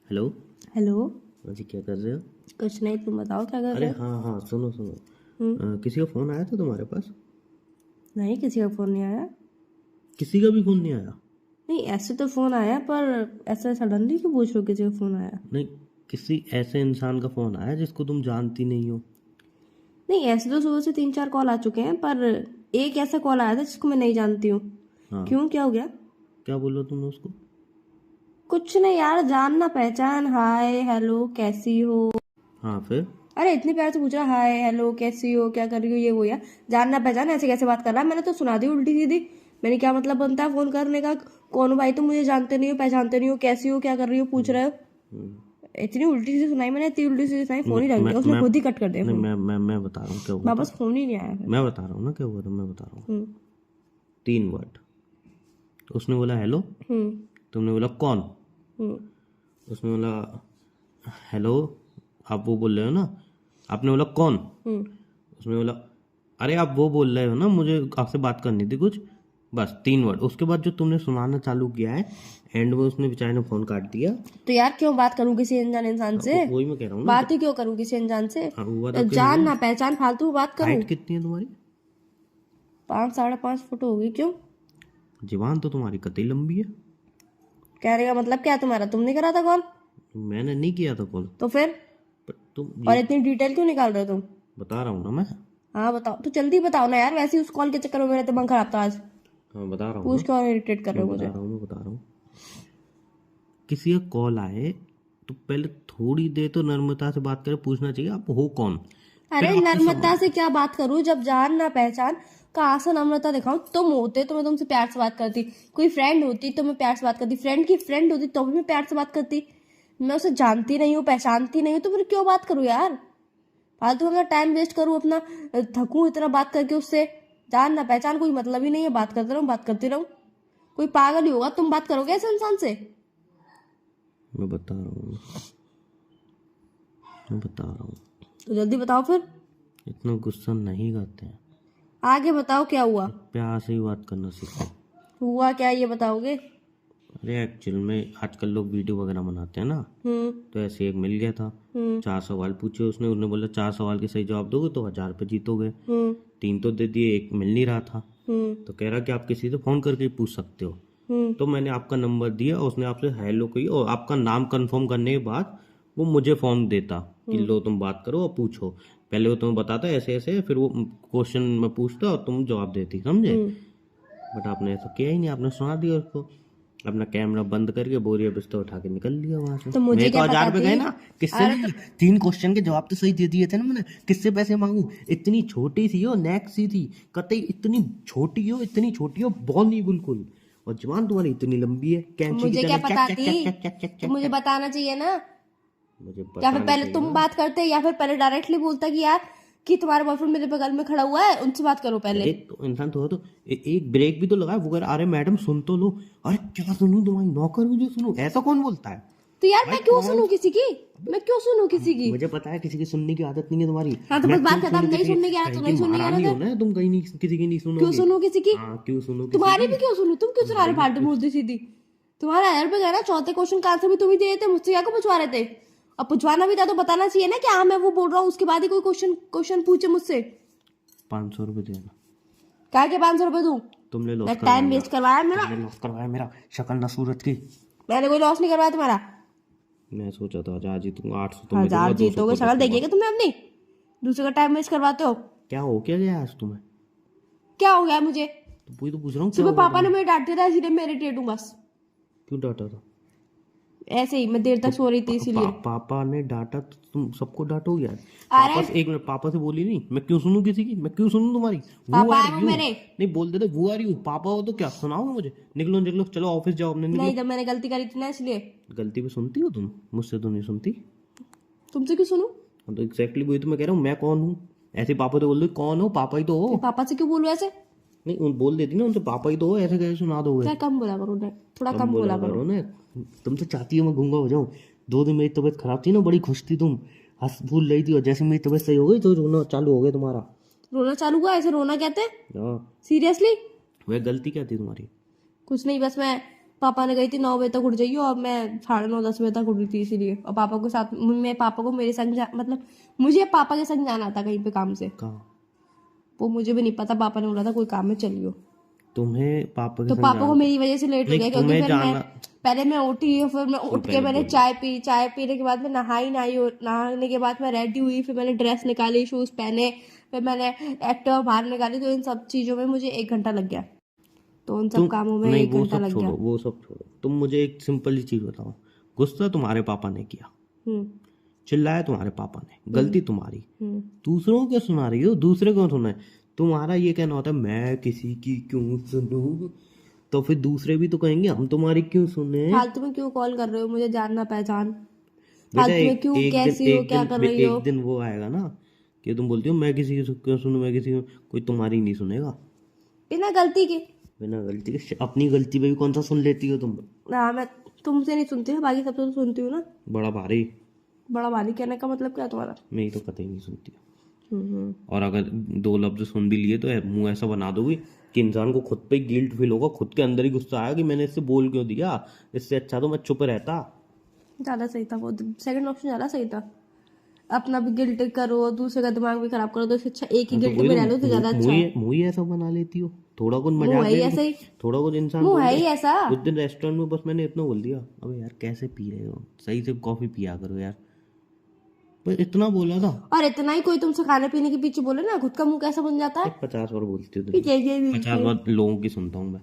Hello. Hello. हाँ जी, क्या कर रहे हो? कुछ नहीं, तुम बताओ क्या कर अरे रहे हो? हाँ हाँ, सुनो सुनो, किसी का फ़ोन आया था तुम्हारे पास? नहीं, किसी का फ़ोन नहीं आया। किसी का भी फ़ोन नहीं आया? नहीं, ऐसे तो फ़ोन आया, पर ऐसा सडनली क्यों पूछ रहे हो किसी का फ़ोन आया? नहीं, किसी ऐसे इंसान का फ़ोन आया जिसको तुम जानती नहीं हो। नहीं, ऐसे तो सुबह से 3-4 कॉल आ चुके हैं, पर एक ऐसा कॉल आया था जिसको मैं नहीं जानती हूँ। हाँ, क्यों, क्या हो गया? क्या बोला तुमने उसको? कुछ नहीं यार, जानना पहचान, हाय हेलो कैसी हो। हाँ, फिर? अरे इतने प्यार से पूछा, हाय हेलो कैसी हो, क्या कर रही हो, ये वो यार। जानना पहचान ऐसे कैसे बात कर रहा है? मैंने तो सुना दी उल्टी सीधी। मैंने क्या मतलब बनता है फोन करने का? कौन हो भाई तुम? मुझे जानते नहीं हो, पहचानते नहीं हो, कैसी हो, क्या कर रही हो, पूछ रहे हो। हम्म, इतनी उल्टी सीधी सुनाई मैंने, इतनी उल्टी सीधी सुनाई, फोन मैं ही रख मैं दिया उसने, मैं खुद ही कट कर दिया नहीं, फोन। मैं बता रहा हूँ क्या हुआ था। वापस फोन ही नहीं आया फिर। मैं बता रहा हूँ ना क्या हुआ था, मैं बता रहा हूँ। हम्म 3 वर्ड। उसने बोला हेलो। हम्म तुमने बोला कौन? हम्म उसने बोला हेलो। आप वो बोल रहे हो ना? आपने बोला कौन? हम्म उसने बोला अरे आप वो बोल रहे हो ना, मुझे आपसे बात करनी थी कुछ। बस 3 वर्ड। उसके बाद जो तुमने सुनाना चालू किया है, एंड में उसने बेचारे ने फोन काट दिया। तो यार क्यों बात करूं किसी अनजान इंसान से? वही मैं कह रहा हूँ ना। बात ही क्यों करूं किसी अनजान से? हाँ, हुआ तो क्या जान हुआ? ना पहचान फालतू बात करूं? हाइट कितनी है तुम्हारी? 5-5.5 फुट होगी। क्यों? जीवान तो तुम्हारी कतई लंबी है। कहने का मतलब क्या है तुम्हारा? तुमने करा था कॉल? मैंने नहीं किया था कॉल। तो फिर? पर तुम और ये इतनी डिटेल क्यों निकाल रहे हो तुम? बता रहा हूँ ना मैं। हाँ बताओ, तो जल्दी बताओ ना यार, वैसे ही उस कॉल के चक्कर में मेरा दिमाग खराब था आज। हाँ, बता रहा हूँ पूछ ना। के और इरिटेट कर रहे हो मुझे। मैं बता रहा हूँ। किसी का कॉल आए तो पहले थोड़ी देर तो नम्रता से बात करें, पूछना चाहिए आप हो कौन। फिर अरे आपसे नम्रता से क्या बात करूं जब जान ना पहचान? कहाँ से नम्रता दिखाऊं? तुम होते तो मैं तुमसे प्यार से बात करती। कोई फ्रेंड होती तो मैं प्यार से बात करती, फ्रेंड की फ्रेंड होती तो भी मैं प्यार से बात करती। मैं उसे जानती नहीं हूँ, पहचानती नहीं हूँ, तो फिर क्यों बात करूँ यार? फालतू अपना टाइम वेस्ट करूँ अपना, थकूं इतना बात करके उससे? जान ना पहचान कोई मतलब ही नहीं है, बात करते रहूं, बात करती रहूं। कोई पागल ही होगा, तुम बात करोगे ऐसे इंसान से? मैं बता रहा हूँ। मैं बता रहा हूँ। तो जल्दी बताओ फिर। इतना गुस्सा नहीं करते हैं। आगे बताओ क्या हुआ। प्यार से ही बात करना सीखो। हुआ क्या ये बताओगे? अरे एक्चुअल में आजकल लोग वीडियो वगैरह बनाते हैं ना, हम्म तो ऐसे एक मिल गया था। हम्म 4 सवाल पूछे उसने। उसने बोला 4 सवाल के सही जवाब दोगे तो 1000 रुपये जीतोगे। हम्म 3 तो दे दिए, एक मिल नहीं रहा था। हम्म तो कह रहा कि आप किसी से फ़ोन करके ही पूछ सकते हो। हम्म तो मैंने आपका नंबर दिया, उसने आपसे हेलो कही और आपका नाम कंफर्म करने के बाद वो मुझे फॉर्म देता कि लो तुम बात करो और पूछो। पहले वो तुम्हें बताता ऐसे ऐसे, फिर वो क्वेश्चन में पूछता और तुम जवाब देती, समझे? हम्म। बट आपने ऐसा किया ही नहीं, आपने सुना दिया उसको। अपना कैमरा बंद करके बोरिया बिस्तर उठा के निकल लिया वहां से। तो मुझे मेरे तो क्या 1000 रुपये बताती? गए ना। किससे अरे लिए? 3 क्वेश्चन के जवाब तो सही दे दिए थे ना मैंने। किससे पैसे मांगू? इतनी छोटी सी हो, नेक सी थी, कतई इतनी छोटी हो, इतनी छोटी हो, बॉल नहीं बिल्कुल। और जवान तुम्हारी इतनी लंबी है, कैंची की मुझे क्या तरह चक चक बताती? चक चक चक चक तो चक मुझे चक। बताना चाहिए ना। मुझे या फिर बताना पहले चाहिए तुम ना। बात करते, या फिर पहले डायरेक्टली बोलता कि यार कि तुम्हारा बॉयफ्रेंड मेरे बगल में खड़ा हुआ है, उनसे बात करो पहले। अरे तो इंसान तो हो तो एक ब्रेक भी तो लगाए वो कह रहा, अरे मैडम सुन तो लो। अरे क्या सुनूं, तुम्हारी नौकर हूँ जो सुनूं? ऐसा कौन बोलता है? तो यार भाई मैं क्यों कौन? सुनूं किसी की? मैं क्यों सुनूं किसी की? मुझे पता है किसी की सुनने की आदत नहीं है तुम्हारी। हाँ तो मैं बस बात क्यों खत्म, सुनूं नहीं किसी की? सुनने की आदत तो कहीं की नहीं सुनने की महारानी आदत हो है। ना तुम, कहीं नहीं किसी की नहीं क्यों सुनोगे। सुनूं किसी की? हाँ, क्यों सुनो किसी तुम्हारी की? भी क्यों सुनूं? तुम क्यों सुना रहे भाई फालतू मुद्दी सीधी? तुम्हारा 1000 रुपये गया ना, चौथे क्वेश्चन का आंसर भी तुम ही दे देते, मुझसे क्या को पूछवा रहे थे? अब पूछवाना भी था तो बताना चाहिए ना कि हाँ मैं वो बोल रहा हूँ, उसके बाद ही कोई क्वेश्चन क्वेश्चन पूछे मुझसे। 500 रुपये देना। क्या के 500 रुपये दूं? तुमने लॉस मैं करवाया टाइम मेरा। वेस्ट करवाया मेरा? तुमने लॉस करवाया मेरा, शक्ल ना सूरत की। मैंने कोई लॉस नहीं करवाया तुम्हारा। मैं सोचा था आज जीतूंगा, 800 तुम्हें दूंगा, 1000 200 जीतोगे, को शक्ल रखूंगा। देखिएगा तुमने अपनी? दूसरे का टाइम वेस्ट करवाते हो। क्या हो क्या गया आज तुम्हें? क्या हो गया मुझे? तो वही तो पूछ रहा हूँ, क्या सुबह हो गया पापा ने तुम्हें? मुझे डांट दिया था, इसलिए मैं इरिटेट हूँ बस। क्यों डांटा था? ऐसे ही मैं देर तो तक सो रही थी इसीलिए। पापा ने डांटा तो तुम सबको डांटोगे यार। अरे पापा से 1 मिनट, पापा से बोली नहीं? मैं क्यों सुनूं किसी की? मैं क्यों सुनूं तुम्हारी? वो पापा आर आए वो यू? मेरे। नहीं बोल देते वो आर यू। पापा हो तो क्या सुनाओगे मुझे? निकलो निकलो, चलो ऑफिस जाओ अपने, निकलो। नहीं, जब मैंने गलती करी थी ना इसलिए। गलती भी सुनती हो तुम? मुझसे तो नहीं सुनती। तुमसे क्यों सुनूं? हाँ, तो एग्जैक्टली वही तो मैं कह रहा हूँ, मैं कौन हूँ? ऐसे पापा तो बोल दो कौन हो, पापा ही तो हो। फिर पापा से क्यों बोलूं ऐसे? नहीं बोल देती ना उनसे, पापा ही तो हो, ऐसे कैसे सुना दोगे? क्या कम बोला करो ना, थोड़ा कम कम बोला बोला करो। करो ना। तुम तो चाहती हो मैं गूंगा हो जाऊं। 2 दिन मेरी तबीयत खराब थी ना, बड़ी खुश थी तुम, हंस फूल रही थी, और जैसे मेरी तबीयत सही हो गई तो रोना चालू हो गया तुम्हारा। रोना चालू हुआ? ऐसे रोना कहते हैं? हाँ। सीरियसली? वह गलती क्या थी तुम्हारी? कुछ नहीं, बस मैं पापा ने कही थी 9 बजे तक उठ जाइए, और मैं 9:30 10 बजे तक उठी थी इसीलिए। और पापा के साथ मैं पापा को मेरे संग मतलब मुझे पापा के संग जाना था कहीं पे काम से, कहाँ? वो मुझे भी नहीं पता, पापा ने बोला था कोई काम में चलियो। तुम्हें पापा के तो संग पापा को जाना? मेरी वजह से लेट हो नहीं, गया, क्योंकि तुम्हें फिर मैं जाना। पहले मैं उठी, फिर मैं उठ के पहले मैंने बोलो। चाय पीने के बाद मैं नहाने के बाद मैं रेडी हुई, फिर मैंने ड्रेस निकाली, शूज पहने, फिर मैंने एक्टिवा बाहर निकाली। तो इन सब चीजों में मुझे 1 घंटा लग गया, तो उन सब तुम कामों में नहीं, 1 वो घंटा सब लग गया। छोड़ो, वो सब छोड़ो। तुम मुझे एक सिंपल सी चीज बताओ, गुस्सा तुम्हारे पापा ने किया, हम्म चिल्लाया तुम्हारे पापा ने, गलती तुम्हारी, हम्म दूसरों को सुना रही हो, दूसरे को सुना है। तुम्हारा ये कहना होता है मैं किसी की क्यों सुनूं, तो फिर दूसरे भी तो कहेंगे हम तुम्हारी क्यों सुने। फालतू में क्यों कॉल कर रहे हो मुझे, जानना पहचान? बेटा फालतू में क्यों, कैसी हो, क्या कर रही हो? एक दिन वो आएगा ना कि तुम बोलती हो मैं किसी की क्यों सुनूं, मैं किसी को, कोई तुम्हारी नहीं सुनेगा। बिना गलती के। बिना गलती के अपनी गलती पे भी कौन सा सुन लेती हो तुम? हाँ, मैं तुमसे नहीं सुनती हूँ, बाकी सबसे तो सुनती हूँ ना। बड़ा भारी। बड़ा भारी कहने का मतलब क्या है तुम्हारा? मैं तो कतई नहीं सुनती। हम्म और अगर 2 लफ्ज सुन भी लिए तो मुंह ऐसा बना दोगी कि इंसान को खुद पे गिल्ट फील होगा, खुद के अंदर ही गुस्सा आया कि मैंने इससे बोल क्यों दिया, इससे अच्छा तो मैं चुप रहता। ज्यादा सही था वो, सेकंड ऑप्शन ज्यादा सही था। अपना भी गिल्ट करो, दूसरे का दिमाग भी खराब करो, तो इससे अच्छा एक ही हाँ, तो गिल्ट वही में तो रह लो तो ज्यादा अच्छा है। मुंह ही ऐसा बना लेती हो। थोड़ा कुछ मुंह मजाक है ही में ऐसा ही, थोड़ा कुछ इंसान मुंह बोल है दे। ही ऐसा। उस दिन रेस्टोरेंट में बस मैंने इतना बोल दिया, अबे यार कैसे पी रहे हो, सही से कॉफी पिया करो यार, बस इतना बोला था। और इतना ही कोई तुमसे खाने पीने के पीछे बोले ना, खुद का मुंह कैसा बन जाता है? 50 बार बोलती हो कि तुम। ये 50 बार लोगों की सुनता हूँ मैं,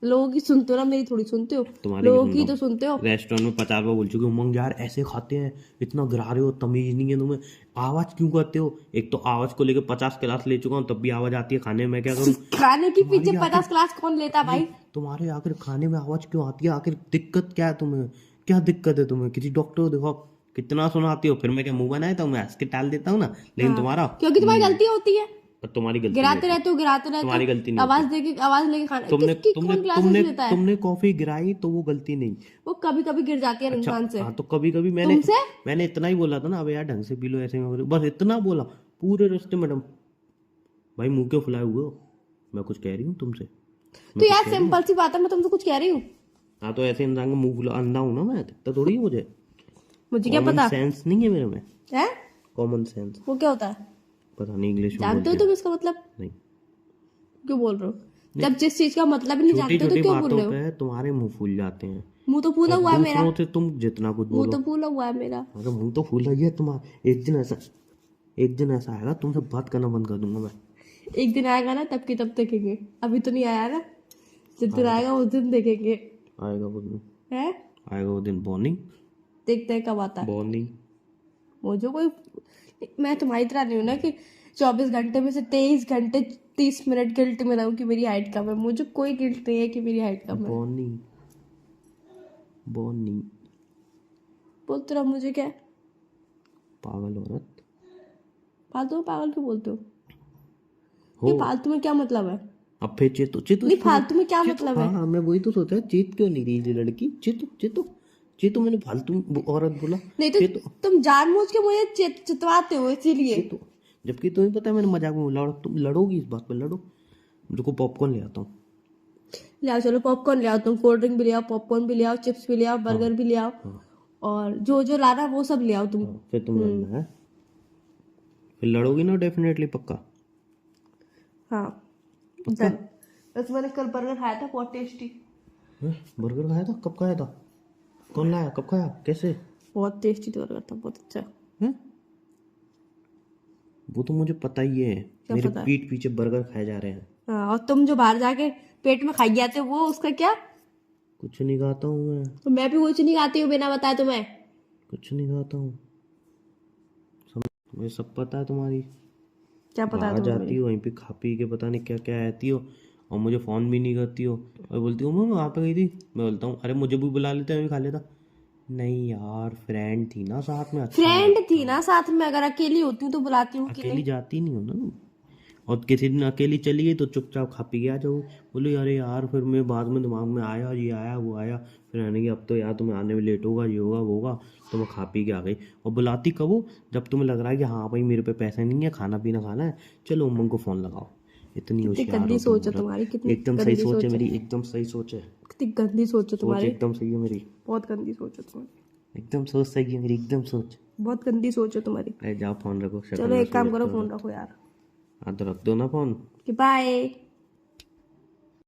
लोगों की सुनते हो ना, मेरी थोड़ी सुनते हो। तुम्हारी भी लोगों सुनता की हूँ। तो सुनते हो। रेस्टोरेंट में 50 बार बोल चुकी हूँ, उमंग यार ऐसे खाते हैं, इतना गिरा रहे हो, तमीज नहीं है तुम्हें, आवाज क्यों करते हो। एक तो आवाज को लेकर 50 क्लास ले चुका हूँ, तब भी आवाज आती है खाने में, क्या करूँ। खाने के पीछे तुम्हारी 50 क्लास कौन लेता भाई? तुम्हारे आखिर खाने में आवाज क्यों आती है, आखिर दिक्कत क्या है तुम्हें, क्या दिक्कत है तुम्हें, किसी डॉक्टर को दिखाओ। कितना सुनाती हो, फिर मैं क्या मुंह बनाया था, मैं हंस के टाल देता हूँ ना, लेकिन तुम्हारा क्योंकि तुम्हारी गलती होती है, तुम्हारी गलती नहीं गिराते होती। रहते हो, गिराते रहते तुम्हारी गलती नहीं हो, होती। आवाज लेके खाना। तुमने किसकी तुमने कौन क्लासेस तुमने लेता है? तुमने कॉफी गिराई तो वो गलती नहीं। वो कभी कभी गिर जाती है अच्छा, इंसान से। हाँ तो कभी कभी तुमसे? मैंने इतना ही बोला था ना, अबे यार ढंग से पी लो, ऐसे में बस इतना बोला पूरे रास्ते। मैडम भाई मुंह क्यों फुलाए हुए हो, मैं कुछ कह रही हूँ तुमसे? तो यार सिंपल सी बात है, मैं तुमसे कुछ कह रही हूँ? हाँ तो ऐसे इंसान का मुंह फुला, अंधा हूँ ना मैं, दिखता थोड़ी है मुझे। मुझे क्या कॉमन पता सेंस नहीं है मेरे में, है? Common sense. वो क्या होता है? पता नहीं इंग्लिश में जानते हो बोलते तुम इसका मतलब? हैं। नहीं, क्यों बोल रहे हो? जब जिस चीज का मतलब ही नहीं छोटी जानते हो तो छोटी क्यों बोल बातों रहे हो? पे तुम्हारे मुंह फूल जाते हैं, मुंह तो फूला और हुआ है मेरा, दूसरों से तुम जितना कुछ मुंह बोलो। तो फूला हुआ है मेरा। अरे मुंह तो फूला ही है तुम्हारा। एक दिन ऐसा आएगा तुमसे बात करना बंद कर दूंगा मैं। एक दिन आएगा ना, तब की तब देखेंगे, अभी तो नहीं आया ना। जिस दिन आएगा उस दिन देखेंगे। आएगा वो दिन, है? आएगा वो दिन। बॉर्निंग, देखते हैं कब आता है। बॉर्निंग। मुझे कोई, मैं तुम्हारी तरह नहीं हूँ ना कि 24 घंटे में से 23 घंटे 30 मिनट गिल्ट में रहूं कि मेरी हाइट कम है। मुझे कोई गिल्ट नहीं है कि मेरी हाइट कम है। Burning, burning. बोलते रहो, मुझे क्या है? पागल औरत फालतू में पागल क्यों बोलते हो? हो। ये फालतू में क्या मतलब है? अब फिर चितो नहीं, फालतू में क्या मतलब है? हाँ मैं वही तो सोचा, चीत क्यों नहीं रही थी लड़की। चितो मैंने फालतू औरत बोला। नहीं तो चितो, तुम जानबूझ के मुझे चितवाते हो इसीलिए। चितो, जबकि तुम्हें पता है मैंने मजाक में बोला। और तुम लड़ोगी इस बात पे, लड़ो। रुको पॉपकॉर्न ले आता हूँ। ले आओ, चलो पॉपकॉर्न ले आओ, तुम कोल्ड ड्रिंक भी ले आओ, पॉपकॉर्न भी ले आओ, चिप्स भी ले आओ, बर्गर भी ले आओ, और जो जो लाना वो सब ले आओ तुम। फिर तुम लड़ना है, फिर लड़ोगी ना डेफिनेटली, पक्का। हाँ डन। बस मैंने कल बर्गर खाया था, बहुत टेस्टी। बर्गर खाया था? कब खाया था? कौन लाया? कब खाया? कैसे? बहुत टेस्टी बर्गर था, बहुत अच्छा। हैं? वो तो मुझे पता ही है, मेरे पता है? पीठ पीछे बर्गर खाए जा रहे हैं। हाँ, और तुम जो बाहर जाके पेट में खाई जाते हो वो उसका क्या? कुछ नहीं खाता हूँ मैं, तो मैं भी कुछ नहीं खाती हूँ बिना बताए तुम्हें। कुछ नहीं खाता हूँ। मुझे सब पता है तुम्हारी। क्या पता है आ तुम्हें जाती मेरी? हो वहीं पे, खा पी के पता नहीं क्या क्या आती हो, और मुझे फोन भी नहीं करती हो, और बोलती हो मैं वहाँ पे गई थी। मैं बोलता हूँ अरे मुझे भी बुला लेते, मैं भी खा लेता। नहीं यार, फ्रेंड थी ना साथ में, अच्छा। फ्रेंड थी ना साथ में, अगर अकेली होती हूँ तो बुलाती हूँ कि अकेली नहीं? जाती नहीं हो ना तुम। और किसी दिन अकेली चली गई तो चुपचाप खा पी के आ जाओ। बोलो अरे यार, फिर मैं बाद में दिमाग में आया, ये आया वो आया, फिर आने की अब तो यार तुम्हें आने में लेट होगा, ये होगा वो होगा, तो मैं खा पी के आ गई। और बुलाती कब हो? जब तुम्हें लग रहा है कि हाँ भाई मेरे पे पैसे नहीं है, खाना पीना खाना है, चलो उमंग को फ़ोन लगाओ। इतनी कितनी होशियार गंदी हो सोच है तुम, तुम्हारी, कितनी एकदम सही गंदी सोच सोच है है, मेरी, एकदम सही सोच है, कितनी गंदी सोच है सोच तुम्हारी, एकदम सही है मेरी, बहुत गंदी सोच है तुम्हारी, एकदम सोच सही है मेरी, एकदम सोच। बहुत गंदी सोच है तुम्हारी। अरे जाओ फोन रखो, शक्ल चलो में एक काम सोच करो, तो फोन रखो यार। हाँ तो रख दो ना फोन। बाय।